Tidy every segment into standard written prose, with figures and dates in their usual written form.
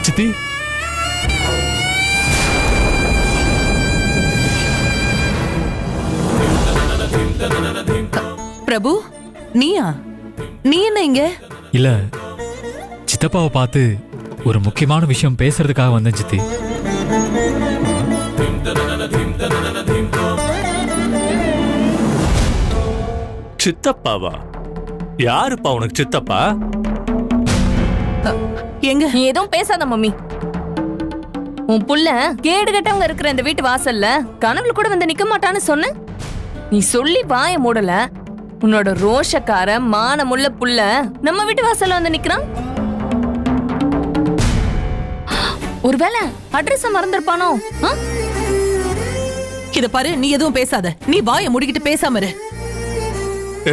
சித்தி, பிரபு, நீயா? நீ என்ன இங்க? இல்ல, சித்தப்பாவை பார்த்து ஒரு முக்கியமான விஷயம் பேசுறதுக்காக வந்தேன் சித்தி. சித்தப்பாவா? யாருப்பா உனக்கு சித்தப்பா? எங்க? நீ எதுவும் பேசாத மம்மி. உன் புள்ள கேடு கட்டவங்க இருக்கிற இந்த வீட்டு வாசல்ல கனவுல கூட வந்து நிக்க மாட்டான்னு சொன்ன. நீ சொல்லி வாய மூடல. உன்னோட ரோஷக்கார மானமுள்ள புள்ள நம்ம வீட்டு வாசல்ல வந்து நிக்கிறான். ஒருவேளை அட்ரஸ் மறந்துருப்பானோ? இத பாரு, நீ எதுவும் பேசாத. நீ வாயை மூடிக்கிட்டு பேசாம இரு.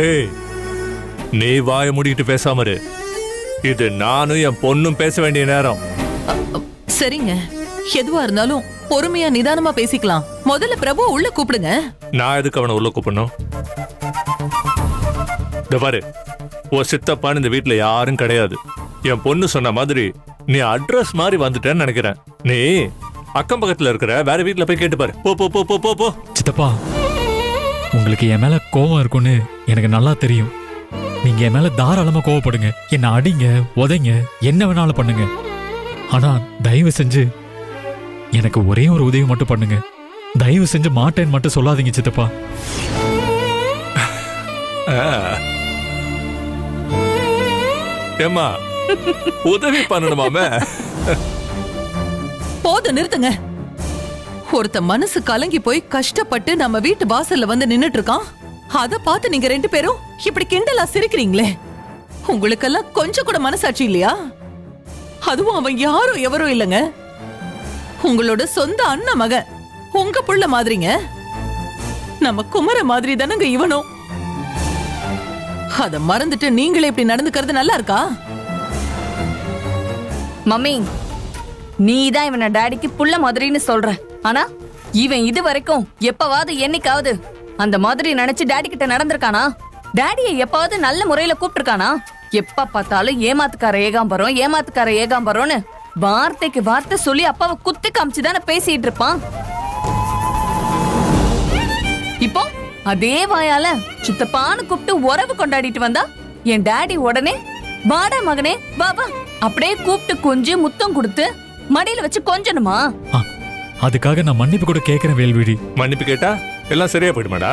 ஏய், நீ வாய மூடிக்கிட்டு பேசாம இரு. இது நானும் என் பொண்ணும் பேச வேண்டிய நேரம். சரிங்க, எதுவா இருந்தாலும் பொறுமையா நிதானமா பேசிக்கலாம். முதல்ல பிரபு உள்ள கூப்பிடுங்க. நான் எதுக்கு அவனை உள்ள கூப்பிடணும்? இந்த பாரு, ஓ சித்தப்பான்னு இந்த வீட்டுல யாரும் கிடையாது. என் பொண்ணு சொன்ன மாதிரி நீ அட்ரஸ் மாதிரி வந்துட்டேன்னு நினைக்கிறேன். நீ அக்கம் பக்கத்துல இருக்கிற வேற வீட்டுல போய் கேட்டு பாரு. போ போ போ போ போ போ. சித்தப்பா, உங்களுக்கு என் மேல கோபம் இருக்குன்னு எனக்கு நல்லா தெரியும். நீங்க என் மேல தாராளமா கோவப்படுங்க, என்ன அடிங்க, உதைங்க, என்ன வேணாலும் பண்ணுங்க. ஆனா தயவு செஞ்சு எனக்கு ஒரே ஒரு உதவி மட்டும் பண்ணுங்க. தயவு செஞ்சு மாட்டேன்னு மட்டும் சொல்லாதீங்க சித்தப்பா. ஏம்மா, உதவி பண்ணணுமாமே? போதும், நிறுத்துங்க. ஒருத்த மனசு கலங்கி போய் கஷ்டப்பட்டு நம்ம வீட்டு வாசல்ல வந்து நின்னுட்டு இருக்கான். அத பார்த்து நீங்க ரெண்டு பேரும் இப்படி கிண்டலா சிரிக்கிறீங்களே. உங்களுக்கெல்லாம் கொஞ்சம் கூட மனசாட்சி இல்லையா? அதுவும் அவன் யாரும் எவரும் இல்லைங்க, உங்களோட சொந்த அண்ணன் மகன். உங்க புள்ள மாதிரிங்க. நம்ம குமர மாதிரி தானங்க இவனும். அத மறந்துட்டு நீங்களே இப்படி நடந்துக்கிறது நல்லா இருக்கா? மம்மி, நீதான் இவன டாடிக்கு புள்ள மாதிரின்னு சொல்ற. ஆனா இவன் இது வரைக்கும் எப்பவாவது என்னைக்காவது அந்த மாதிரி நினைச்சு டாடி கிட்ட நடந்திருக்கானா? டாடியை எப்பாவது நல்ல முறையில கூப்பிட்டுருக்கானா? எப்ப பார்த்தாலும் ஏமாத்துக்கார ஏகாம்பரம், ஏமாத்துக்கார ஏகாம்பரம்னு வார்த்தைக்கு வார்த்தை சொல்லி அப்பாவை குத்தி காமிச்சுதானே பேசிட்டு இருப்பான். இப்போ அதே வாயால சித்தப்பான்னு கூப்பிட்டு உறவு கொண்டாடிட்டு வந்தா என் டாடி உடனே வாடா மகனே வா வா அப்படியே கூப்பிட்டு கொஞ்சி முத்தம் கொடுத்து மடியில வச்சு கொஞ்சணுமா? அதுக்காக நான் மன்னிப்பு கூட கேட்கிறேன் வேல்விழி. மன்னிப்பு கேட்டா எல்லாம் சரியா போயிடுமாடா?